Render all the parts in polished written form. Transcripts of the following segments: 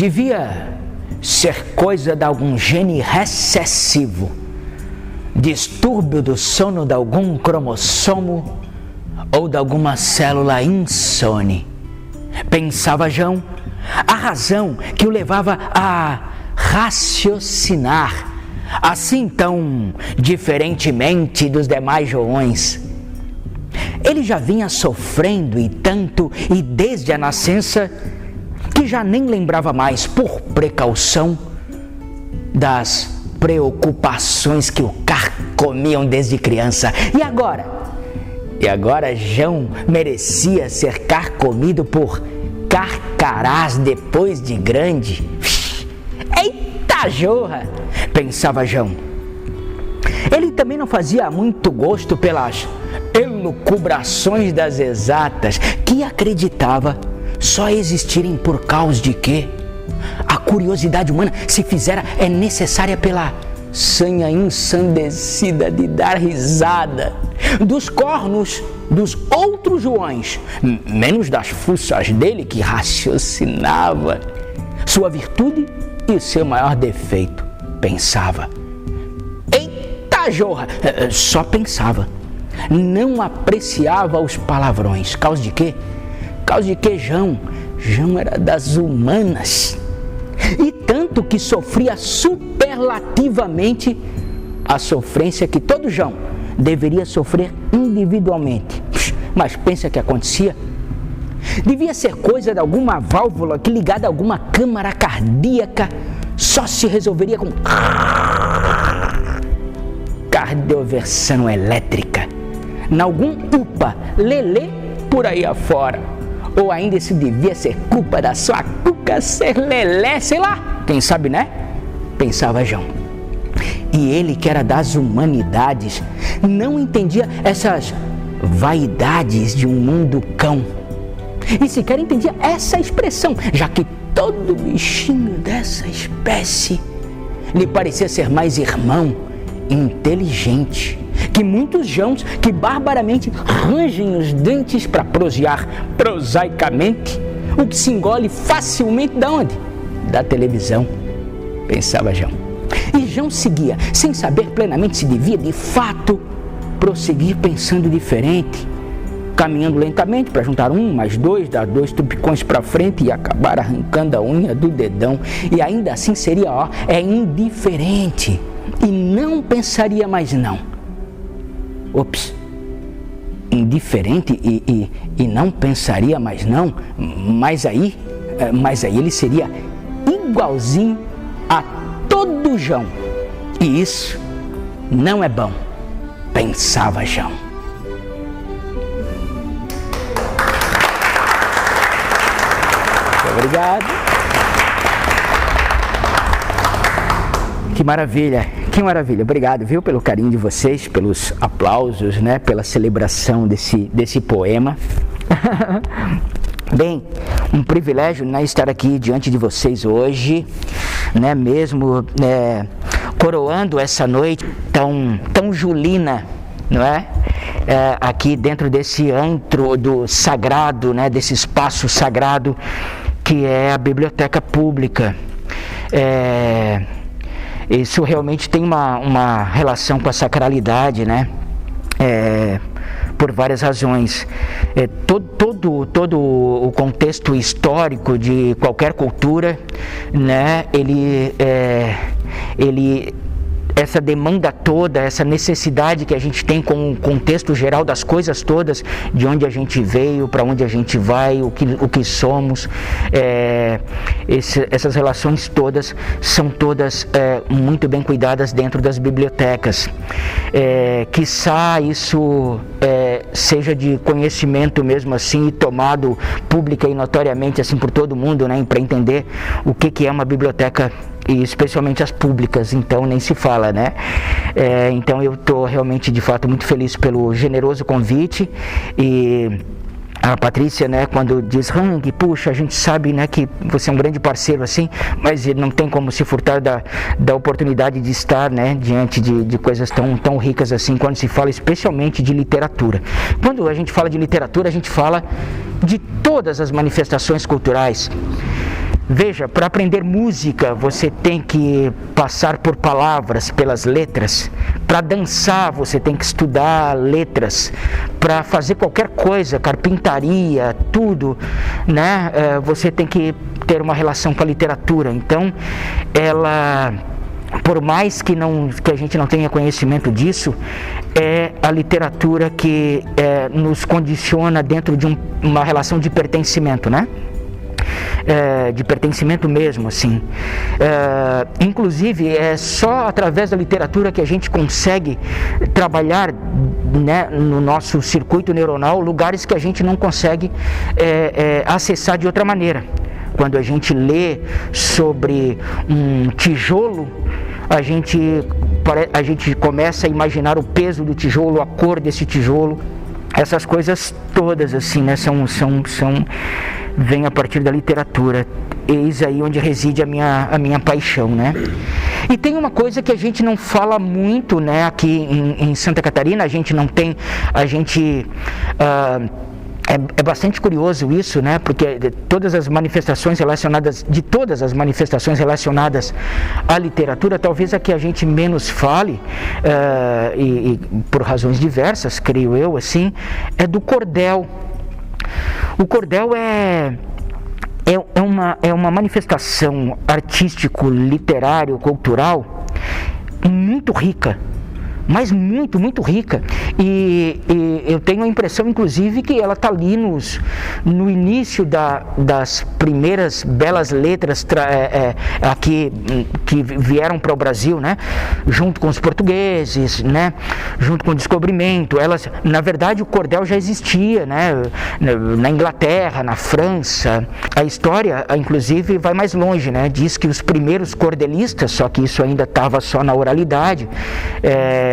Devia ser coisa de algum gene recessivo, distúrbio do sono de algum cromossomo ou de alguma célula insone. Pensava João, a razão que o levava a raciocinar assim tão diferentemente dos demais Joões. Ele já vinha sofrendo e tanto e desde a nascença que já nem lembrava mais, por precaução, das preocupações que o carcomiam desde criança. E agora João merecia ser carcomido por carcarás depois de grande. Eita jorra, pensava João. Ele também não fazia muito gosto pelas elucubrações das exatas, que acreditava só existirem por causa de quê? A curiosidade humana se fizera é necessária pela sanha ensandecida de dar risada dos cornos dos outros Joões, menos das fuças dele que raciocinava sua virtude e seu maior defeito, pensava. Eita jorra, só pensava, não apreciava os palavrões. Causa de quê? Causa de que João era das humanas, e tanto que sofria superlativamente a sofrência que todo João deveria sofrer individualmente. Mas pensa que acontecia? Devia ser coisa de alguma válvula que, ligada a alguma câmara cardíaca, só se resolveria com cardioversão elétrica, em algum upa lelê por aí afora. Ou ainda isso devia ser culpa da sua cuca ser lelé, sei lá, quem sabe, né? Pensava João. E ele, que era das humanidades, não entendia essas vaidades de um mundo cão. E sequer entendia essa expressão, já que todo bichinho dessa espécie lhe parecia ser mais irmão, inteligente, que muitos Joãos que barbaramente rangem os dentes para prosear prosaicamente, o que se engole facilmente da onde? Da televisão, pensava João. E João seguia, sem saber plenamente se devia, de fato, prosseguir pensando diferente, caminhando lentamente para juntar um mais dois, dar 2 tupicões para frente e acabar arrancando a unha do dedão. E ainda assim seria, indiferente e não pensaria mais não. Ops, indiferente e não pensaria mais não, mas aí ele seria igualzinho a todo João. E isso não é bom, pensava João. Muito obrigado. Que maravilha, que maravilha. Obrigado, viu, pelo carinho de vocês, pelos aplausos, né, pela celebração desse poema. Bem, um privilégio, né, estar aqui diante de vocês hoje, né, mesmo coroando essa noite tão julina, não é? Aqui dentro desse antro do sagrado, né, desse espaço sagrado que é a biblioteca pública. Isso realmente tem uma relação com a sacralidade, né? Por várias razões. Todo o contexto histórico de qualquer cultura, né? Ele essa demanda toda, essa necessidade que a gente tem com o contexto geral das coisas todas, de onde a gente veio, para onde a gente vai, o que somos, essas relações todas são todas muito bem cuidadas dentro das bibliotecas. Quiçá isso seja de conhecimento mesmo assim, e tomado pública e notoriamente assim por todo mundo, né, para entender o que é uma biblioteca, e especialmente as públicas, então nem se fala, né? Então eu estou realmente, de fato, muito feliz pelo generoso convite. E a Patrícia, né, quando diz, Hang, puxa, a gente sabe, né, que você é um grande parceiro assim, mas não tem como se furtar da oportunidade de estar, né, diante de coisas tão ricas assim, quando se fala especialmente de literatura. Quando a gente fala de literatura, a gente fala de todas as manifestações culturais, Veja, para aprender música, você tem que passar por palavras, pelas letras. Para dançar, você tem que estudar letras. Para fazer qualquer coisa, carpintaria, tudo, né? Você tem que ter uma relação com a literatura. Então, ela, por mais que a gente não tenha conhecimento disso, é a literatura que nos condiciona dentro de uma relação de pertencimento, né? De pertencimento mesmo, assim. Inclusive, é só através da literatura que a gente consegue trabalhar, né, no nosso circuito neuronal lugares que a gente não consegue acessar de outra maneira. Quando a gente lê sobre um tijolo, a gente começa a imaginar o peso do tijolo, a cor desse tijolo, essas coisas todas, assim, né, vem a partir da literatura. Eis aí onde reside a minha paixão, né? E tem uma coisa que a gente não fala muito, né, aqui em Santa Catarina, é bastante curioso isso, né? Porque de todas as manifestações relacionadas à literatura, talvez a que a gente menos fale, e por razões diversas, creio eu, assim, é do cordel. O cordel é uma manifestação artístico, literário, cultural muito rica, mas muito, muito rica. E eu tenho a impressão, inclusive, que ela está ali no início das primeiras belas letras aqui que vieram para o Brasil, né? Junto com os portugueses, né? Junto com o descobrimento. Na verdade, o cordel já existia, né? Na Inglaterra, na França. A história, inclusive, vai mais longe, né? Diz que os primeiros cordelistas, só que isso ainda estava só na oralidade,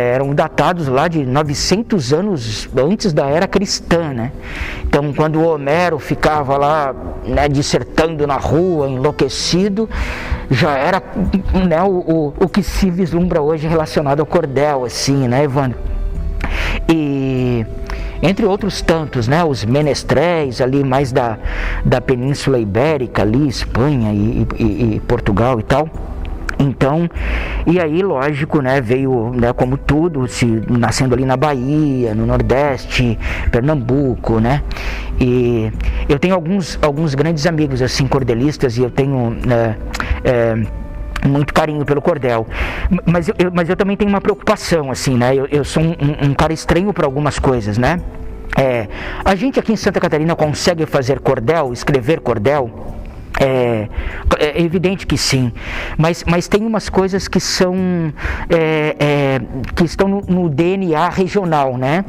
eram datados lá de 900 anos antes da era cristã, né? Então, quando o Homero ficava lá, né, dissertando na rua, enlouquecido, já era, né, o que se vislumbra hoje relacionado ao cordel, assim, né, Evandro? E entre outros tantos, né, os menestréis ali mais da Península Ibérica, ali, Espanha e Portugal e tal. Então, e aí, lógico, né, veio, né, como tudo, nascendo ali na Bahia, no Nordeste, Pernambuco, né, e eu tenho alguns grandes amigos, assim, cordelistas, e eu tenho muito carinho pelo cordel, mas eu também tenho uma preocupação, assim, né, eu sou um cara estranho para algumas coisas, né, a gente aqui em Santa Catarina consegue fazer cordel, escrever cordel? É evidente que sim, mas tem umas coisas que são que estão no DNA regional, né?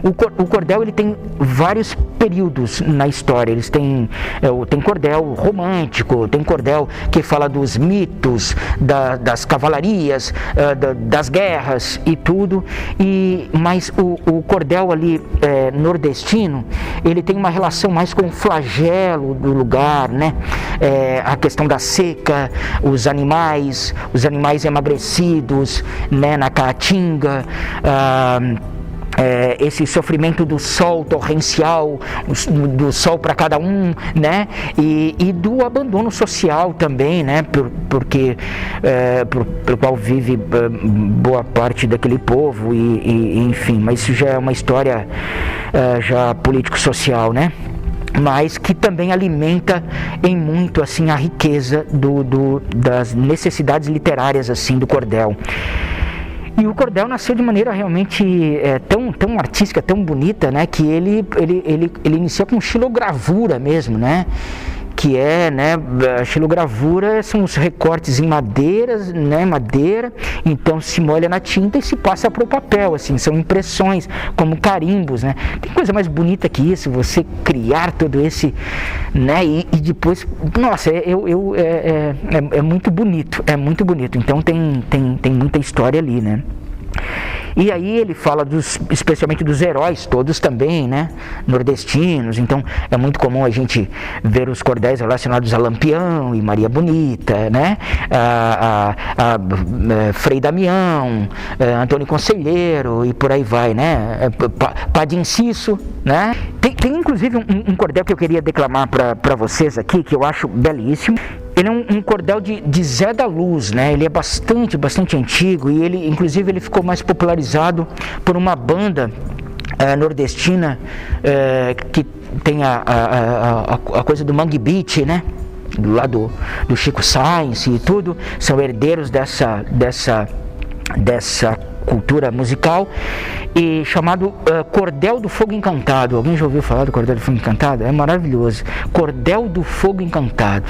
O cordel, ele tem vários períodos na história. Eles tem cordel romântico, tem cordel que fala dos mitos, das cavalarias, das guerras e tudo. Mas o cordel ali nordestino, ele tem uma relação mais com o flagelo do lugar, né? A questão da seca, os animais emagrecidos, né, na caatinga, esse sofrimento do sol torrencial, do sol para cada um, né, e do abandono social também, né, porque pelo qual vive boa parte daquele povo, enfim, mas isso já é uma história já político-social, né, mas que também alimenta em muito, assim, a riqueza das necessidades literárias, assim, do cordel. E o cordel nasceu de maneira realmente tão artística, tão bonita, né, que ele inicia com xilogravura mesmo, né, que né, a xilogravura são os recortes em madeira, então se molha na tinta e se passa para o papel, assim, são impressões, como carimbos, né, tem coisa mais bonita que isso, você criar todo esse, né, e depois, nossa, é muito bonito, então tem muita história ali, né. E aí ele fala especialmente dos heróis todos também, né? Nordestinos. Então é muito comum a gente ver os cordéis relacionados a Lampião e Maria Bonita, né? Frei Damião, Antônio Conselheiro e por aí vai, né? Padre Inciso, né? Tem inclusive um cordel que eu queria declamar para vocês aqui, que eu acho belíssimo. Ele é um cordel de Zé da Luz, né? Ele é bastante antigo e ele, inclusive, ele ficou mais popularizado por uma banda nordestina que tem a coisa do Mangue Beat, né? Do lado do Chico Sainz e tudo, são herdeiros dessa cultura musical, e chamado Cordel do Fogo Encantado. Alguém já ouviu falar do Cordel do Fogo Encantado? É maravilhoso. Cordel do Fogo Encantado.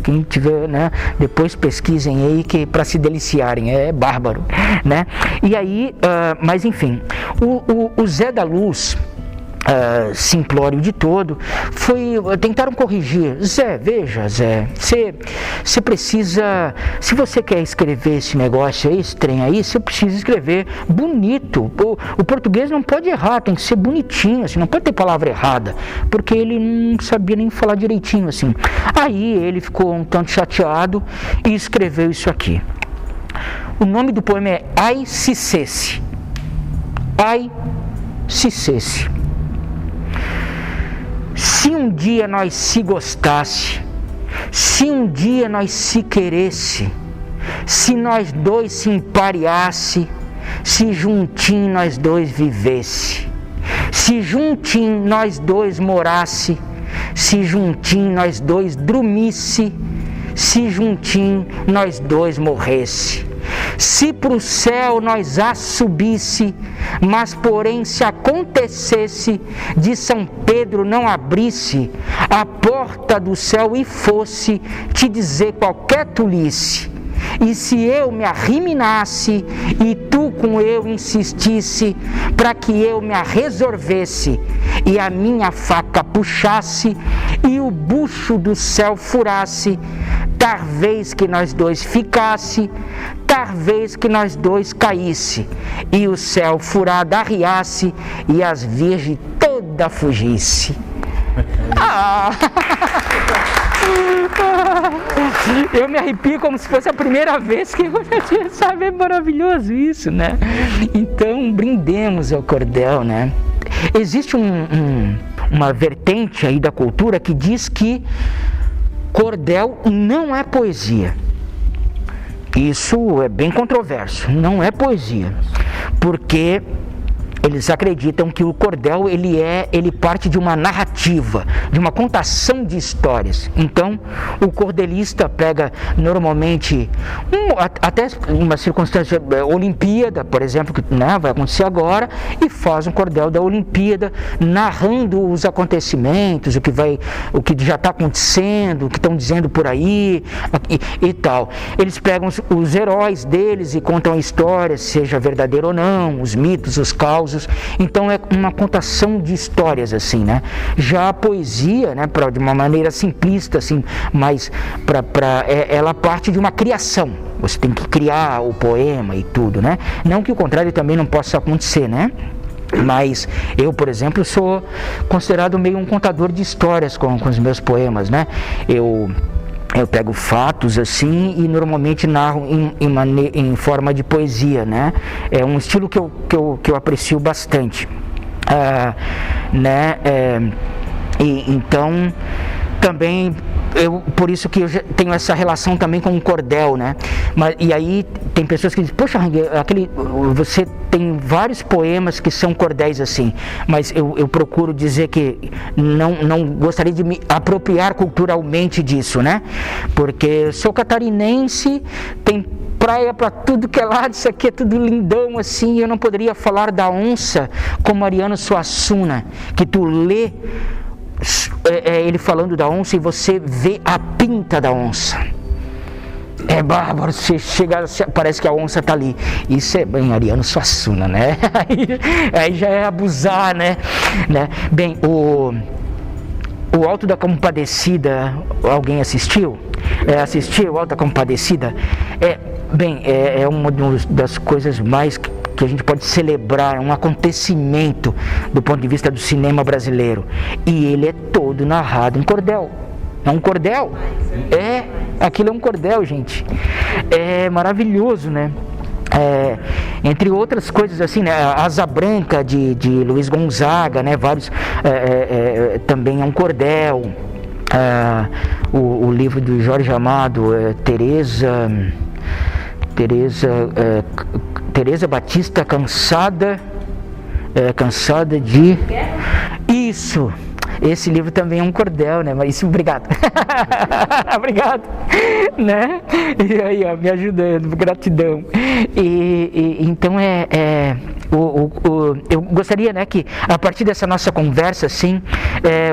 Quem tiver, né, depois pesquisem aí, que para se deliciarem, é bárbaro, né? E aí, mas enfim, o Zé da Luz, simplório de todo, tentaram corrigir. Veja, Zé, você precisa, se você quer escrever esse negócio aí, esse trem aí, você precisa escrever bonito. O português não pode errar, tem que ser bonitinho, assim, não pode ter palavra errada, porque ele não sabia nem falar direitinho, assim. Aí ele ficou um tanto chateado e escreveu isso aqui. O nome do poema é Ai Se Cesse. Ai Se Cesse. Se um dia nós se gostasse, se um dia nós se queresse, se nós dois se empareasse, se juntinho nós dois vivesse, se juntinho nós dois morasse, se juntinho nós dois dormisse, se juntinho nós dois morresse. Se pro céu nós a subisse, mas porém se acontecesse de São Pedro não abrisse a porta do céu e fosse te dizer qualquer tolice, e se eu me arriminasse e tu com eu insistisse, para que eu me arresolvesse e a minha faca puxasse e o bucho do céu furasse, talvez que nós dois ficasse, talvez que nós dois caísse, e o céu furado arriasse e as virgens toda fugisse. Eu me arrepio como se fosse a primeira vez que eu já tinha, sabe? É maravilhoso isso, né? Então, brindemos ao cordel, né? Existe uma vertente aí da cultura que diz que cordel não é poesia. Isso é bem controverso, não é poesia, porque eles acreditam que o cordel ele parte de uma narrativa, de uma contação de histórias. Então, o cordelista pega normalmente, até uma circunstância, Olimpíada, por exemplo, que, né, vai acontecer agora, e faz um cordel da Olimpíada, narrando os acontecimentos, o que já está acontecendo, o que estão dizendo por aí e tal. Eles pegam os heróis deles e contam a história, seja verdadeira ou não, os mitos, os causos. Então é uma contação de histórias, assim, né? Já a poesia, né, de uma maneira simplista, assim, mas ela parte de uma criação. Você tem que criar o poema e tudo, né? Não que o contrário também não possa acontecer, né? Mas eu, por exemplo, sou considerado meio um contador de histórias com os meus poemas, né? Eu pego fatos assim e normalmente narro em forma de poesia, né? É um estilo que eu aprecio bastante, né? Então também por isso que eu já tenho essa relação também com o cordel, né? E aí tem pessoas que dizem, poxa, você tem vários poemas que são cordéis assim, mas eu procuro dizer que não gostaria de me apropriar culturalmente disso, né? Porque eu sou catarinense, tem praia para tudo que é lado, isso aqui é tudo lindão assim, eu não poderia falar da onça como Mariano Suassuna, que tu lê ele falando da onça e você vê a pinta da onça. É bárbaro, você chega, parece que a onça está ali. Isso é bem Mariano Suassuna, né? Aí já é abusar, né? Bem, o Alto da Compadecida, alguém assistiu? Assistiu o Alto da Compadecida? É uma das coisas mais que a gente pode celebrar, um acontecimento do ponto de vista do cinema brasileiro. E ele é todo narrado em cordel. É um cordel. Aquilo é um cordel, gente. É maravilhoso, né? Entre outras coisas assim, né? Asa Branca de Luiz Gonzaga, né? Vários, também é um cordel. O livro do Jorge Amado, Teresa Batista cansada de... Isso! Esse livro também é um cordel, né? Mas isso, obrigado. Obrigado, né? E aí, ó, me ajudando, gratidão. Então eu gostaria, né, que a partir dessa nossa conversa, assim,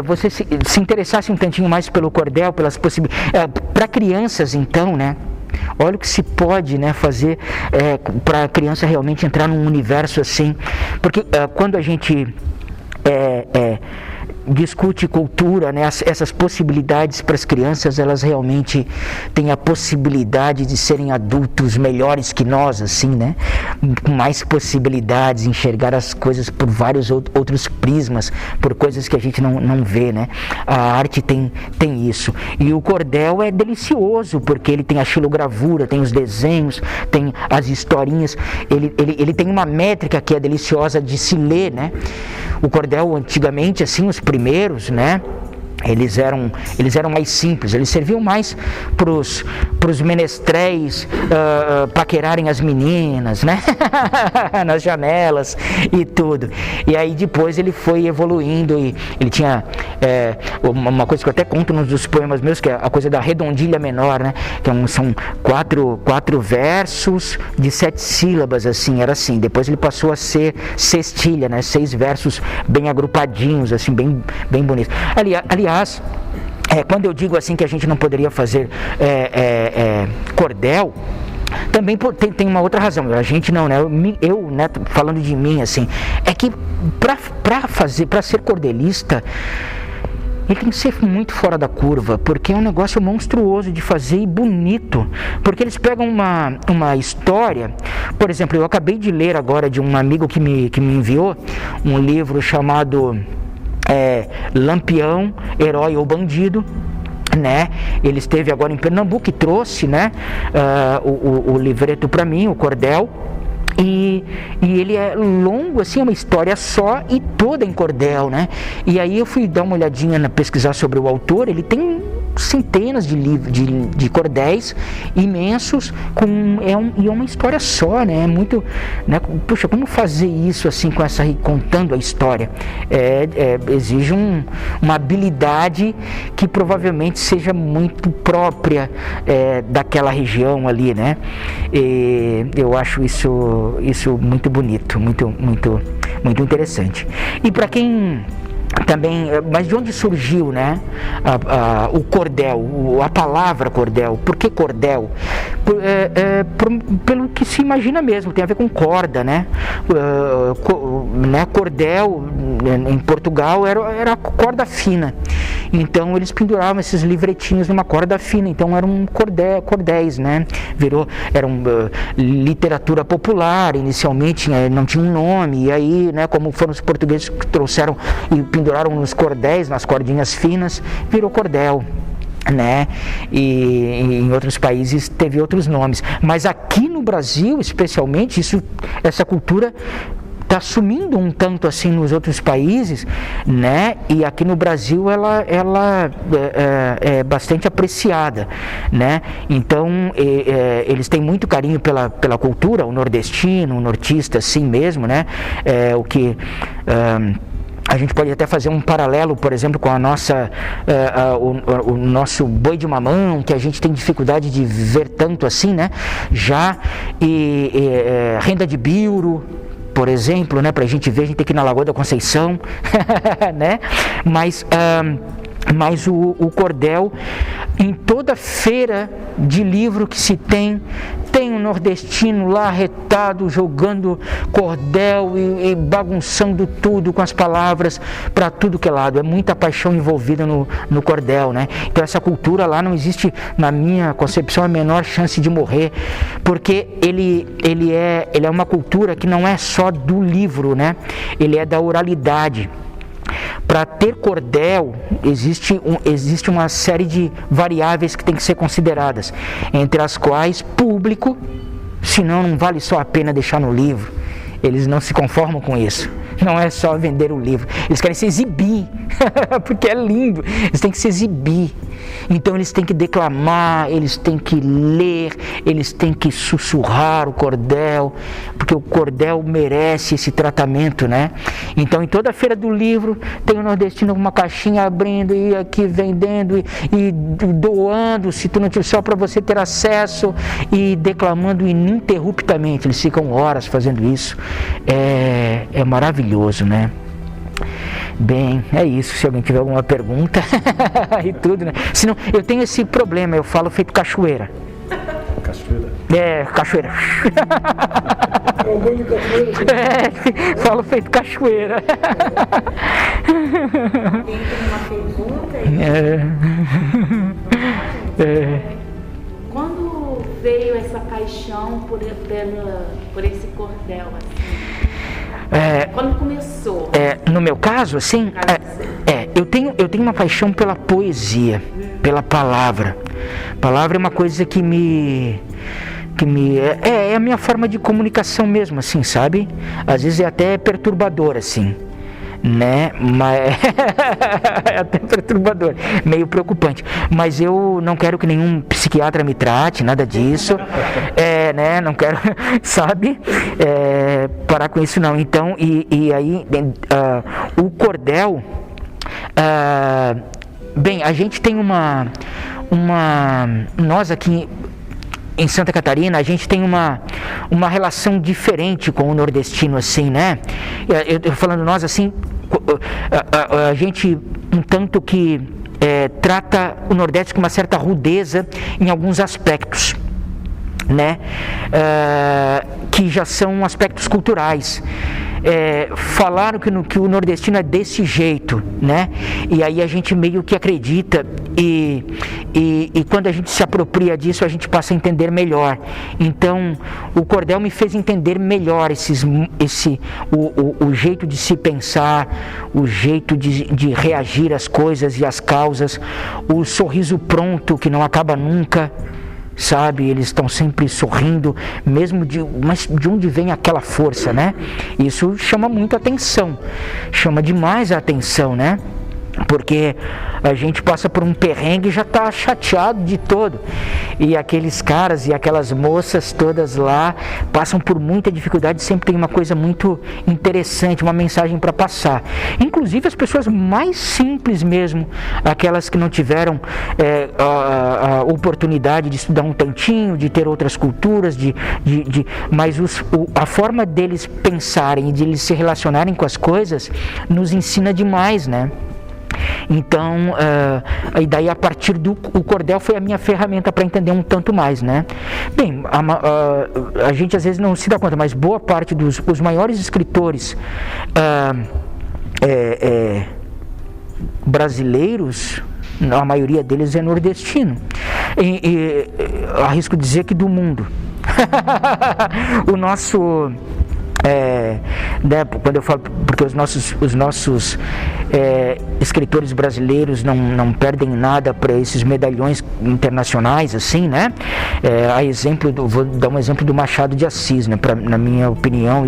você se interessasse um tantinho mais pelo cordel, pelas possibilidades, para crianças, então, né? Olha o que se pode, né, fazer para a criança realmente entrar num universo assim, porque quando a gente discute cultura, né? Essas possibilidades para as crianças, elas realmente têm a possibilidade de serem adultos melhores que nós, assim, né? Com mais possibilidades, enxergar as coisas por vários outros prismas, por coisas que a gente não vê, né? A arte tem isso. E o cordel é delicioso, porque ele tem a xilogravura, tem os desenhos, tem as historinhas, ele tem uma métrica que é deliciosa de se ler, né? O cordel, antigamente, assim, os primeiros, né? Eles eram mais simples, eles serviam mais para os menestréis paquerarem as meninas, né? Nas janelas e tudo. E aí depois ele foi evoluindo e ele tinha uma coisa que eu até conto nos dos poemas meus, que é a coisa da redondilha menor, né? Que são quatro versos de 7 sílabas, assim, era assim. Depois ele passou a ser sextilha, né? 6 versos bem agrupadinhos, assim, bem bonitos. Aliás, quando eu digo assim que a gente não poderia fazer cordel, também tem uma outra razão. A gente não, né? Eu, né, falando de mim, assim, é que para ser cordelista, ele tem que ser muito fora da curva, porque é um negócio monstruoso de fazer e bonito, porque eles pegam uma história. Por exemplo, eu acabei de ler agora de um amigo que me enviou um livro chamado Lampião, Herói ou Bandido, né? Ele esteve agora em Pernambuco e trouxe, né, o livreto para mim, o cordel. E ele é longo, assim, é uma história só e toda em cordel, né? E aí eu fui dar uma olhadinha, pesquisar sobre o autor. Ele tem centenas de livros de cordéis imensos, e é uma história só, né? É muito, né? Puxa, como fazer isso assim, contando a história? Exige uma habilidade que provavelmente seja muito própria daquela região ali, né? E eu acho isso muito bonito, muito interessante. E para quem também, mas de onde surgiu, né, o cordel, a palavra cordel? Por que cordel? Pelo que se imagina mesmo, tem a ver com corda, né? Cordel em Portugal era corda fina, então eles penduravam esses livretinhos numa corda fina, então eram cordéis, né? Era literatura popular. Inicialmente não tinha um nome, e aí, né, como foram os portugueses que trouxeram e penduraram nos cordéis, nas cordinhas finas, virou cordel, né? E em outros países teve outros nomes, mas aqui no Brasil, especialmente, essa cultura está sumindo um tanto assim nos outros países, né? E aqui no Brasil ela é bastante apreciada, né? Então eles têm muito carinho pela cultura, o nordestino, o nortista, assim mesmo, né? O que a gente pode até fazer um paralelo, por exemplo, com o nosso boi de mamão, que a gente tem dificuldade de ver tanto assim, né? Já renda de biuro, por exemplo, né? Para a gente ver, a gente tem que ir na Lagoa da Conceição, né? Mas o cordel, em toda feira de livro que se tem um nordestino lá arretado, jogando cordel e bagunçando tudo com as palavras para tudo que é lado. É muita paixão envolvida no cordel, né? Então essa cultura lá não existe, na minha concepção, a menor chance de morrer, porque ele é uma cultura que não é só do livro, né? Ele é da oralidade. Para ter cordel, existe uma série de variáveis que tem que ser consideradas, entre as quais público, senão não vale só a pena deixar no livro. Eles não se conformam com isso. Não é só vender o livro. Eles querem se exibir, porque é lindo. Eles têm que se exibir. Então eles têm que declamar, eles têm que ler, eles têm que sussurrar o cordel, porque o cordel merece esse tratamento, né? Então em toda a feira do livro tem o nordestino com uma caixinha abrindo e aqui vendendo e doando, se tu não tiver, só para você ter acesso, e declamando ininterruptamente. Eles ficam horas fazendo isso. É maravilhoso, né? Bem, é isso. Se alguém tiver alguma pergunta e tudo, né? Senão, eu tenho esse problema, eu falo feito cachoeira. Cachoeira? Cachoeira. Falo feito cachoeira. Alguém tem uma pergunta? Quando veio essa paixão por esse cordel, assim? Quando começou? No meu caso, assim, eu tenho uma paixão pela poesia, pela palavra. Palavra é uma coisa que é a minha forma de comunicação mesmo, assim, sabe? Às vezes é até perturbador, assim, né? Mas é até perturbador, meio preocupante. Mas eu não quero que nenhum psiquiatra me trate, nada disso. Né? Não quero, sabe? Parar com isso não. Então, e aí o cordel, bem, a gente tem nós aqui em Santa Catarina, a gente tem uma relação diferente com o nordestino, assim, né? Eu falando nós, assim, a gente um tanto que trata o Nordeste com uma certa rudeza em alguns aspectos, né? Que já são aspectos culturais. Falaram que o nordestino é desse jeito, né? E aí a gente meio que acredita e quando a gente se apropria disso, a gente passa a entender melhor. Então o cordel me fez entender melhor o jeito de se pensar, o jeito de reagir às coisas e às causas, o sorriso pronto que não acaba nunca, sabe? Eles estão sempre sorrindo, mesmo mas de onde vem aquela força, né? Isso chama muito a atenção, chama demais a atenção, né? Porque a gente passa por um perrengue e já está chateado de todo, e aqueles caras e aquelas moças todas lá passam por muita dificuldade, sempre tem uma coisa muito interessante, uma mensagem para passar. Inclusive as pessoas mais simples mesmo, aquelas que não tiveram a oportunidade de estudar um tantinho, de ter outras culturas, mas a forma deles pensarem e de eles se relacionarem com as coisas nos ensina demais, né? Então, e daí a partir o cordel foi a minha ferramenta para entender um tanto mais, né? Bem, a gente às vezes não se dá conta, mas boa parte os maiores escritores brasileiros, a maioria deles é nordestino, e arrisco dizer que do mundo. O nosso... né, quando eu falo, porque os nossos escritores brasileiros não perdem nada para esses medalhões internacionais, assim, né? Vou dar um exemplo do Machado de Assis, né? Na minha opinião,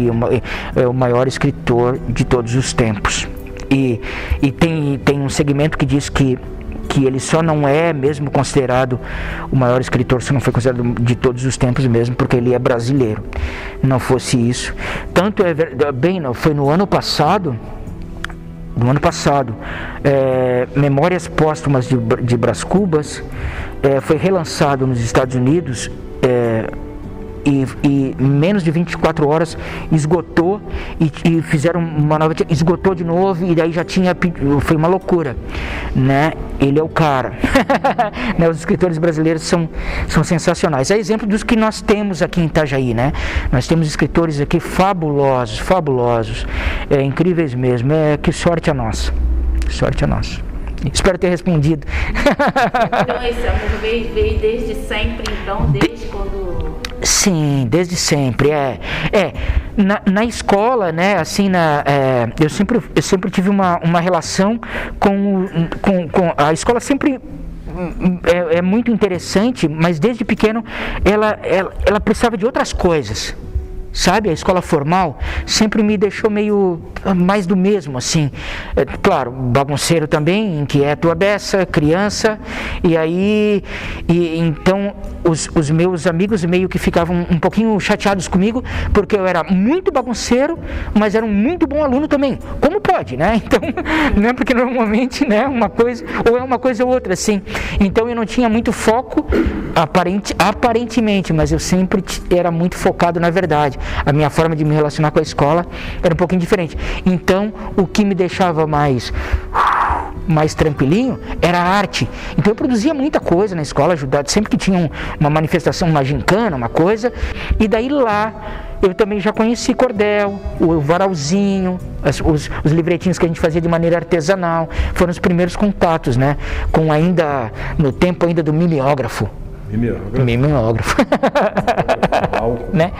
é o maior escritor de todos os tempos. E tem um segmento que diz que ele só não é mesmo considerado o maior escritor, se não foi considerado de todos os tempos mesmo, porque ele é brasileiro. Não fosse isso. Tanto foi no ano passado, Memórias Póstumas de Brás Cubas foi relançado nos Estados Unidos e menos de 24 horas esgotou e fizeram uma nova, esgotou de novo e daí já tinha, foi uma loucura, né? Ele é o cara. Né? Os escritores brasileiros são sensacionais. É exemplo dos que nós temos aqui em Itajaí, né? Nós temos escritores aqui fabulosos, incríveis mesmo. Que sorte a nossa. Sorte a nossa. Espero ter respondido. Então, esse amor veio desde sempre, então, desde quando... Sim, desde sempre. Na escola, né, assim, eu sempre tive uma relação com a escola. Sempre é muito interessante, mas desde pequeno ela precisava de outras coisas. Sabe, a escola formal sempre me deixou meio mais do mesmo, assim. Claro, bagunceiro também, inquieto a beça, criança. Então os meus amigos meio que ficavam um pouquinho chateados comigo, porque eu era muito bagunceiro, mas era um muito bom aluno também. Como pode, né? Então, né, porque normalmente, né, uma coisa, ou é uma coisa ou outra, assim. Então eu não tinha muito foco, aparentemente, mas eu sempre era muito focado na verdade. A minha forma de me relacionar com a escola era um pouquinho diferente. Então, o que me deixava mais tranquilinho era a arte. Então eu produzia muita coisa na escola, ajudava, sempre que tinha uma manifestação, uma gincana, uma coisa. E daí lá eu também já conheci cordel, o varalzinho, os livretinhos que a gente fazia de maneira artesanal. Foram os primeiros contatos, né? Com ainda, no tempo ainda do mimeógrafo. Mimeógrafo. Né?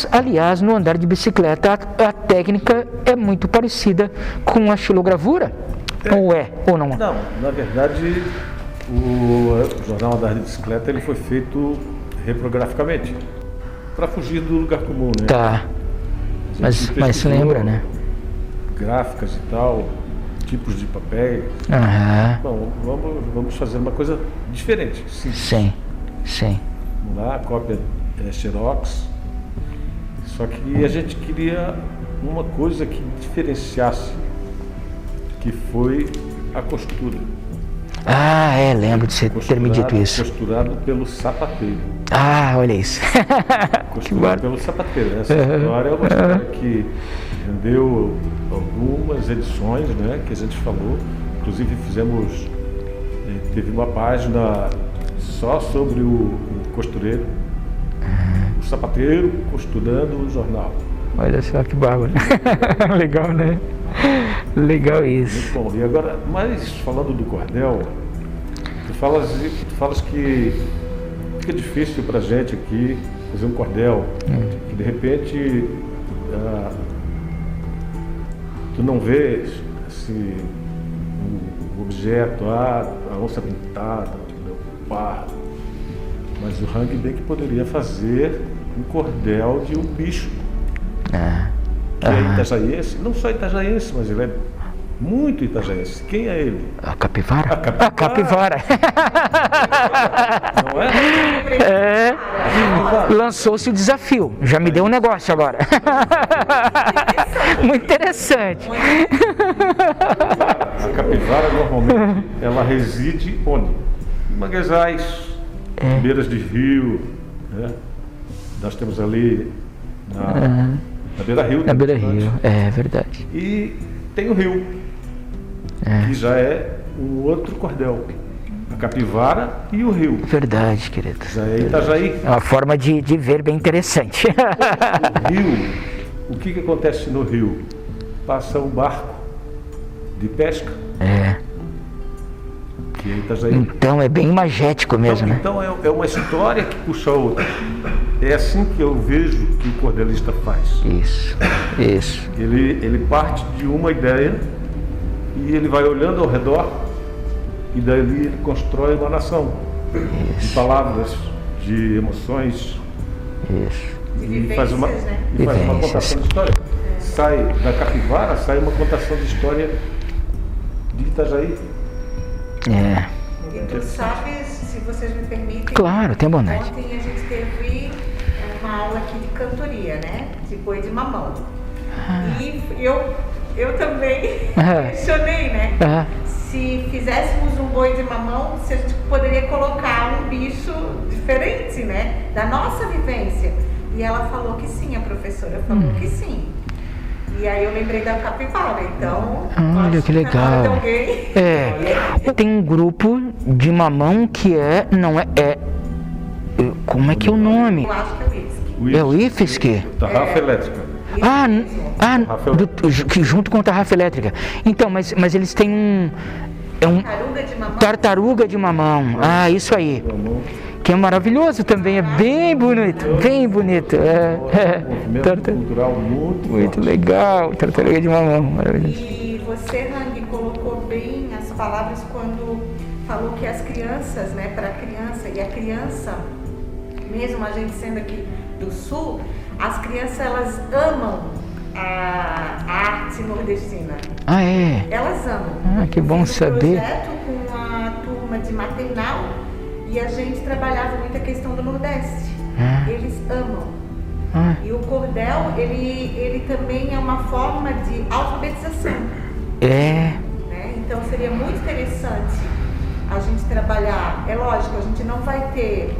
Aliás, no andar de bicicleta a técnica é muito parecida com a xilogravura. Ou é, ou não? Não, na verdade o jornal Andar de Bicicleta ele foi feito reprograficamente para fugir do lugar comum, né? Tá. Mas se lembra, né? Gráficas e tal, tipos de papéis. Bom, vamos fazer uma coisa diferente. Sim. Vamos lá, a cópia é Xerox. Só que a gente queria uma coisa que diferenciasse, que foi a costura. Lembro de você ter me dito isso. Costurado pelo sapateiro. Olha isso. Costurado pelo sapateiro. Essa história é uma história que rendeu algumas edições, né, que a gente falou. Inclusive teve uma página só sobre o costureiro, o sapateiro costurando o jornal. Olha só que bárbaro. Legal, né? Legal isso. Muito bom. E agora, mas falando do cordel, tu falas que fica difícil pra gente aqui fazer um cordel, que de repente tu não vê assim, um objeto, a onça pintada, o leopardo, mas o Hang bem que poderia fazer um cordel de um bicho. Que é itajaiense, não só itajaiense, mas ele é muito itajaiense. Quem é ele? A capivara? A capivara. Não é? Lançou-se o desafio. Já me deu um negócio agora. Muito interessante. A capivara normalmente ela reside onde? Em manguezais, beiras de rio, né? Nós temos ali na beira-rio. Na beira-rio, é verdade. E tem o rio, que já é um outro cordel. A capivara e o rio. Verdade, querido. Já é Itajaí. É uma forma de ver bem interessante. O rio, o que acontece no rio? Passa um barco de pesca. Que é Itajaí. Então é bem imagético mesmo, né? Então é uma história que puxa a outra. É assim que eu vejo que o cordelista faz. Isso. Ele parte de uma ideia e ele vai olhando ao redor e daí ele constrói uma nação. De palavras, de emoções. E faz uma contação de história. Sai da capivara, sai uma contação de história de Itajaí. E tu sabes, se vocês me permitem... Claro, tenha bondade. Ontem a gente teve uma aula aqui de cantoria, né? De boi de mamão. E eu também questionei, né? se fizéssemos um boi de mamão, se a gente poderia colocar um bicho diferente, né? Da nossa vivência. E ela falou que sim, a professora falou que sim. E aí eu lembrei da capivara, então... Olha que legal. De alguém. Tem um grupo de mamão que como é que é o nome? Eu acho que é o whisky. É o IFSC? Tarrafa elétrica. Que junto com a tarrafa elétrica. Então, mas eles têm Tartaruga de mamão. Tartaruga de mamão. Isso aí. Que é maravilhoso também, é bem bonito, bem bonito. Movimento cultural muito legal, tartaruga de mamão, maravilhoso. E você, Hang, colocou bem as palavras quando falou que as crianças, né, para a criança, e a criança, mesmo a gente sendo aqui do Sul, as crianças, elas amam a arte nordestina. Elas amam. Que bom saber. Eu fiz um projeto com a turma de maternal e a gente trabalhava muito a questão do Nordeste. Eles amam. E o cordel, ele também é uma forma de alfabetização. Né? Então seria muito interessante a gente trabalhar. É lógico, a gente não vai ter,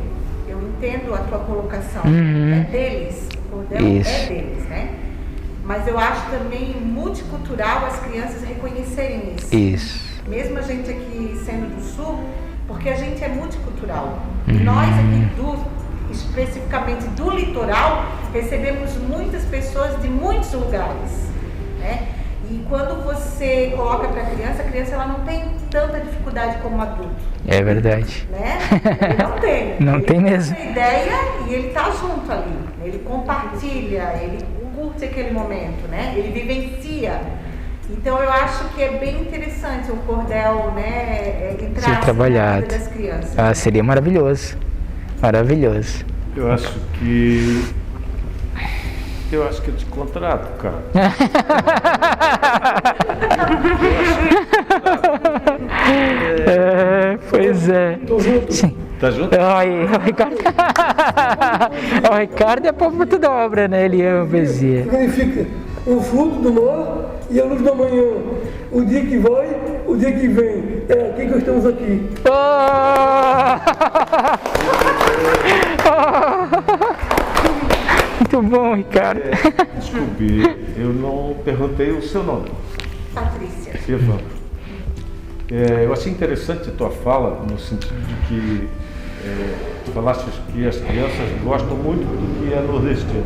eu entendo a tua colocação, é deles, o cordel é deles, né? Mas eu acho também multicultural as crianças reconhecerem isso. Mesmo a gente aqui sendo do Sul, porque a gente é multicultural. E nós aqui especificamente do litoral, recebemos muitas pessoas de muitos lugares, né? E quando você coloca para a criança ela não tem tanta dificuldade como adulto. É verdade. Né? Ele não tem. Não tem mesmo. Ele tem ideia e ele está junto ali. Ele compartilha, ele curte aquele momento, né? Ele vivencia. Então eu acho que é bem interessante o cordel, né, entrar ser trabalhado na vida das crianças. Seria maravilhoso. Maravilhoso. Eu acho que eu te contrato, cara. Pois é. Sim. Tá junto? O Ricardo. O Ricardo é povo toda obra, né? Ele ama poesia. Significa o fruto do mar e a luz da manhã. O dia que vai, o dia que vem. É aqui que estamos aqui. Muito bom, Ricardo. Desculpe, eu não perguntei o seu nome. Patrícia. Evandro. Eu achei interessante a tua fala, no sentido de que tu falaste que as crianças gostam muito do que é nordestino.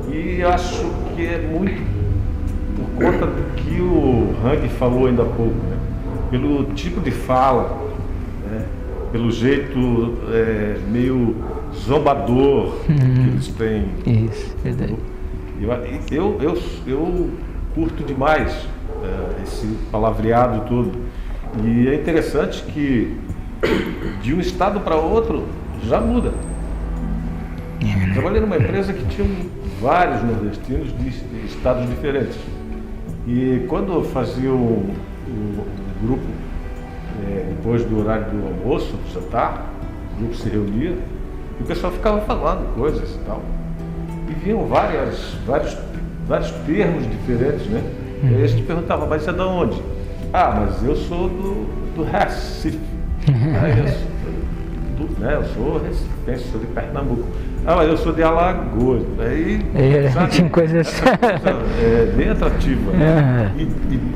E acho que é muito por conta do que o Hang falou ainda há pouco, né? Pelo tipo de fala, né? Pelo jeito meio zombador que eles têm. Isso, verdade. Eu curto demais esse palavreado todo. E é interessante que de um estado para outro já muda. Trabalhei numa empresa que tinha vários nordestinos de estados diferentes. E quando eu fazia o grupo, depois do horário do almoço, do jantar, o grupo se reunia e o pessoal ficava falando coisas e tal. E vinham vários termos diferentes, né? E aí a gente perguntava, mas você é de onde? Mas eu sou do Recife. Eu sou recifense, sou de Pernambuco. Mas eu sou de Alagoas. Aí, tinha coisas... bem atrativa.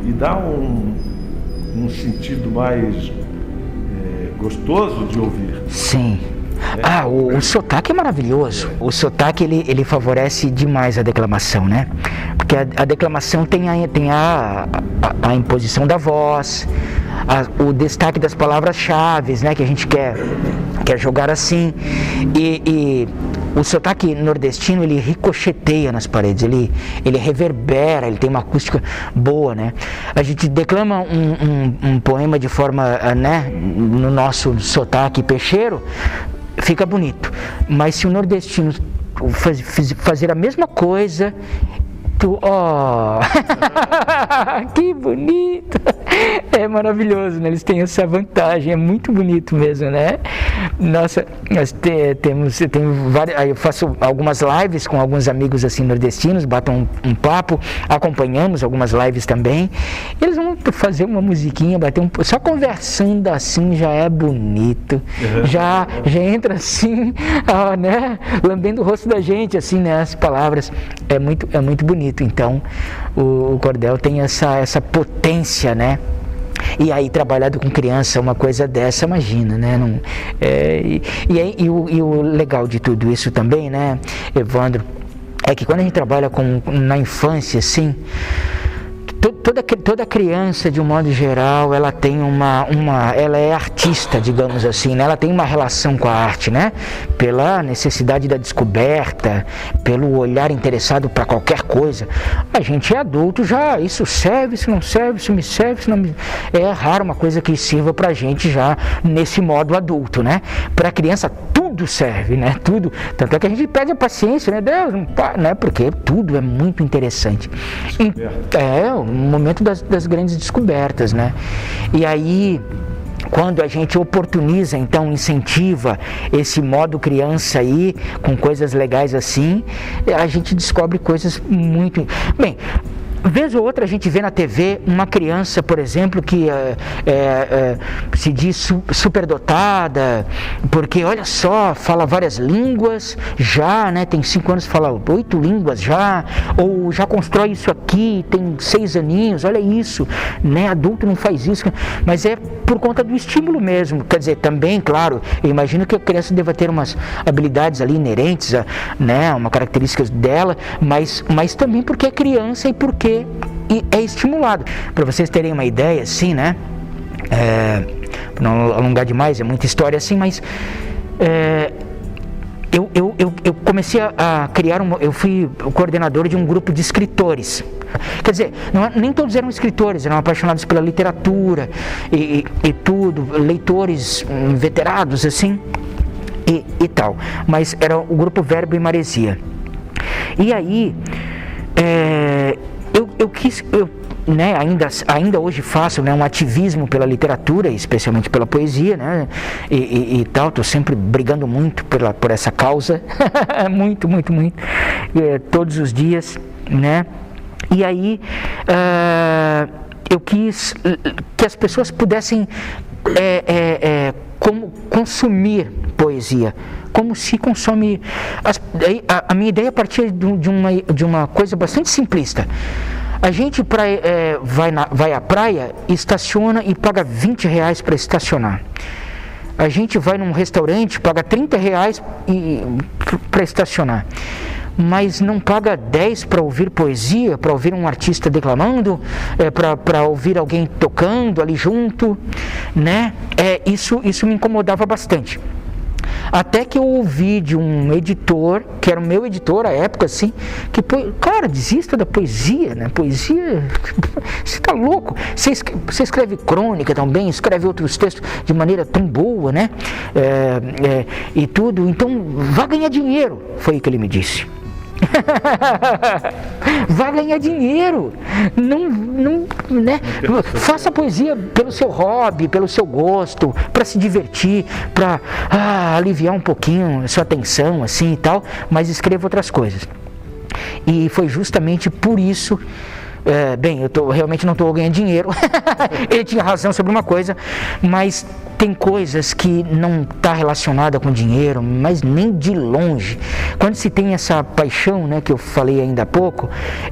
E dá um sentido mais gostoso de ouvir. Sim. O sotaque é maravilhoso. O sotaque ele favorece demais a declamação, né? Porque a declamação tem a imposição da voz, o destaque das palavras-chave, né? Que a gente quer jogar assim. E o sotaque nordestino, ele ricocheteia nas paredes, ele reverbera, ele tem uma acústica boa, né? A gente declama um poema de forma, né, no nosso sotaque peixeiro, fica bonito. Mas se o nordestino fazer a mesma coisa, Oh, que bonito! É maravilhoso, né? Eles têm essa vantagem, é muito bonito mesmo, né? Nossa, nós tenho várias, eu faço algumas lives com alguns amigos assim nordestinos, batam um papo, acompanhamos algumas lives também. Eles vão fazer uma musiquinha, bater só conversando assim já é bonito, já entra assim, né? Lambendo o rosto da gente, assim, né? As palavras, é muito bonito. Então, o cordel tem essa potência, né? E aí, trabalhado com criança, uma coisa dessa, imagina, né? Não, e o legal de tudo isso também, né, Evandro, é que quando a gente trabalha na infância, assim, toda criança, de um modo geral, ela tem ela é artista, digamos assim, né? Ela tem uma relação com a arte, né? Pela necessidade da descoberta, pelo olhar interessado para qualquer coisa. A gente é adulto já, isso serve, isso não serve, isso me serve, isso não me... É raro uma coisa que sirva pra gente já nesse modo adulto, né? Pra criança tudo serve, né? Tudo. Tanto é que a gente pede a paciência, né? Deus, né? Porque tudo é muito interessante. É o momento das grandes descobertas, né? E aí, quando a gente oportuniza, então incentiva esse modo criança aí, com coisas legais assim, a gente descobre coisas muito... Bem, vez ou outra a gente vê na TV uma criança, por exemplo, que se diz superdotada, porque olha só, fala várias línguas já, né? Tem 5 anos, fala 8 línguas já, ou já constrói isso aqui, tem 6 aninhos, olha isso, né? Adulto não faz isso, mas é por conta do estímulo mesmo. Quer dizer, também, claro, eu imagino que a criança deva ter umas habilidades ali inerentes, né? Uma característica dela, mas também porque é criança e porque é estimulado. Para vocês terem uma ideia, assim, né? Para não alongar demais, é muita história assim, mas eu comecei a criar eu fui o coordenador de um grupo de escritores. Quer dizer, nem todos eram escritores, eram apaixonados pela literatura e tudo, leitores veterados, assim, e tal. Mas era o grupo Verbo e Maresia. E aí, eu quis, né, ainda hoje faço, né, um ativismo pela literatura, especialmente pela poesia, né, e tal. Estou sempre brigando muito por essa causa, muito, todos os dias, né. E aí eu quis que as pessoas pudessem como consumir poesia, como se consome. A minha ideia partia de uma coisa bastante simplista. A gente vai à praia, estaciona e paga R$20 para estacionar. A gente vai num restaurante, paga R$30 para estacionar. Mas não paga 10 para ouvir poesia, para ouvir um artista declamando, para ouvir alguém tocando ali junto, né? Isso me incomodava bastante. Até que eu ouvi de um editor, que era o meu editor à época, assim, que, cara, desista da poesia, né? Poesia, você tá louco? Você escreve crônica também, escreve outros textos de maneira tão boa, né? E tudo, então vá ganhar dinheiro, foi o que ele me disse. Vá ganhar dinheiro, não, né? Faça poesia pelo seu hobby, pelo seu gosto, para se divertir, para aliviar um pouquinho a sua atenção, assim e tal, mas escreva outras coisas. E foi justamente por isso. Eu realmente não estou ganhando dinheiro. Ele tinha razão sobre uma coisa, mas tem coisas que não está relacionada com dinheiro, mas nem de longe. Quando se tem essa paixão, né, que eu falei ainda há pouco,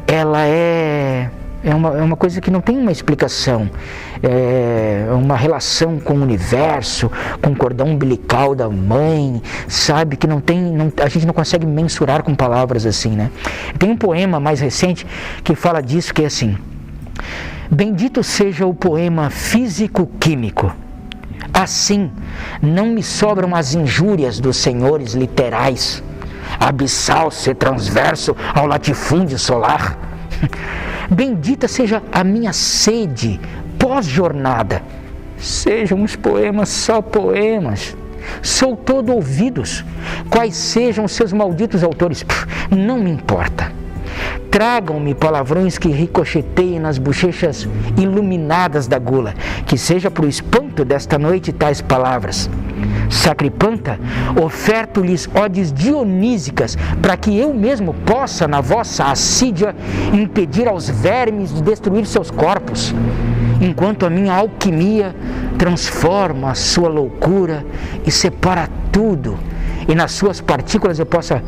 ela é uma coisa que não tem uma explicação. É uma relação com o universo, com o cordão umbilical da mãe, sabe? Que a gente não consegue mensurar com palavras assim, né? Tem um poema mais recente que fala disso, que é assim: bendito seja o poema físico-químico. Assim, não me sobram as injúrias dos senhores literais, abissal ser transverso ao latifúndio solar. Bendita seja a minha sede pós-jornada. Sejam os poemas só poemas. Sou todo ouvidos. Quais sejam os seus malditos autores, não me importa. Tragam-me palavrões que ricocheteiem nas bochechas iluminadas da gula, que seja pro espanto desta noite tais palavras. Sacripanta, oferto-lhes odes dionísicas, para que eu mesmo possa, na vossa assídia, impedir aos vermes de destruir seus corpos, enquanto a minha alquimia transforma a sua loucura e separa tudo, e nas suas partículas eu possa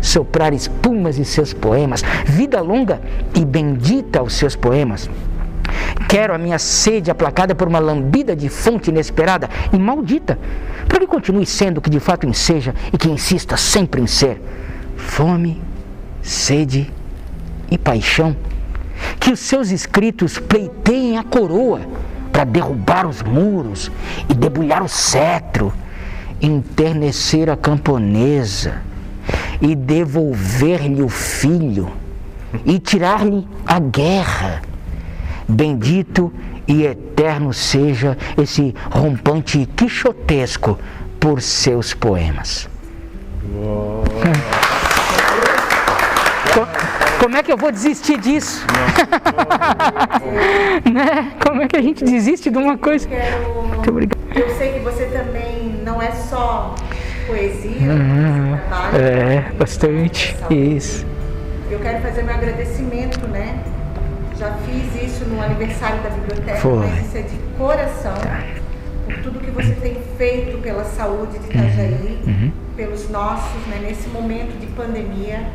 soprar espumas de seus poemas, vida longa e bendita aos seus poemas. Quero a minha sede aplacada por uma lambida de fonte inesperada e maldita, para que continue sendo o que de fato enseja e que insista sempre em ser fome, sede e paixão. Que os seus escritos pleiteiem a coroa para derrubar os muros e debulhar o cetro, enternecer a camponesa e devolver-lhe o filho e tirar-lhe a guerra. Bendito e eterno seja esse rompante quixotesco por seus poemas. Como é que eu vou desistir disso? Né? Como é que a gente desiste de uma coisa? Muito obrigado. Eu sei que você também não é só poesia, você trabalha. É, bastante. Isso. Eu quero fazer meu agradecimento, né? Já fiz isso no aniversário da biblioteca, Foi. mas isso é de coração, por tudo que você tem feito pela saúde de Itajaí, pelos nossos, né, nesse momento de pandemia.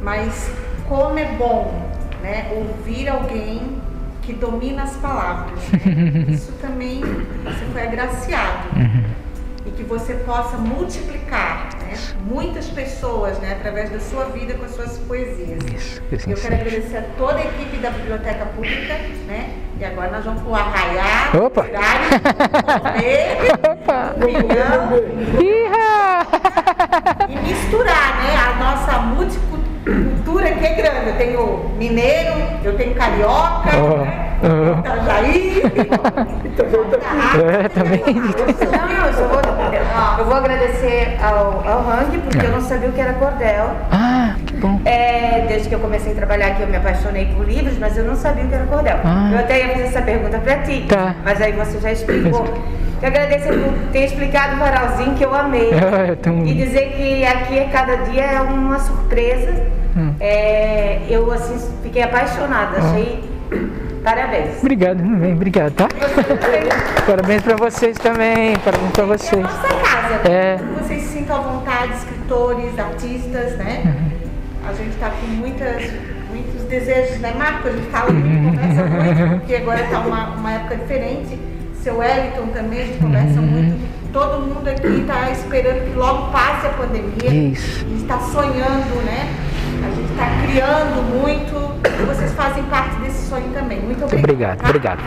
Mas como é bom, né, ouvir alguém que domina as palavras. Né? Isso também você foi agraciado. E que você possa multiplicar, né, muitas pessoas, né, através da sua vida com as suas poesias. Isso, eu quero agradecer a toda a equipe da Biblioteca Pública, né? E agora nós vamos pro arraiar, Opa! comer, e misturar, né, a nossa multicultura que é grande. Eu tenho mineiro, eu tenho carioca, Itajaí, também. Eu vou agradecer ao Hang, porque eu não sabia o que era cordel. Ah, que bom. Desde que eu comecei a trabalhar aqui, eu me apaixonei por livros, mas eu não sabia o que era cordel. Eu até ia fazer essa pergunta pra ti, mas aí você já explicou. Eu agradeço por ter explicado o varalzinho, que eu amei. E dizer que aqui cada dia é uma surpresa. Eu assim fiquei apaixonada, achei. Parabéns. Obrigado, tá? Parabéns pra vocês também, parabéns pra vocês. É a nossa casa, vocês se sintam à vontade, escritores, artistas, né? A gente tá com muitos desejos, né, Marco? A gente fala muito, conversa muito, porque agora tá uma época diferente. Seu Wellington também, a gente conversa muito. Todo mundo aqui está esperando que logo passe a pandemia. Isso. A gente está sonhando, né? A gente está criando muito. E vocês fazem parte desse sonho também. Muito obrigada. Obrigado.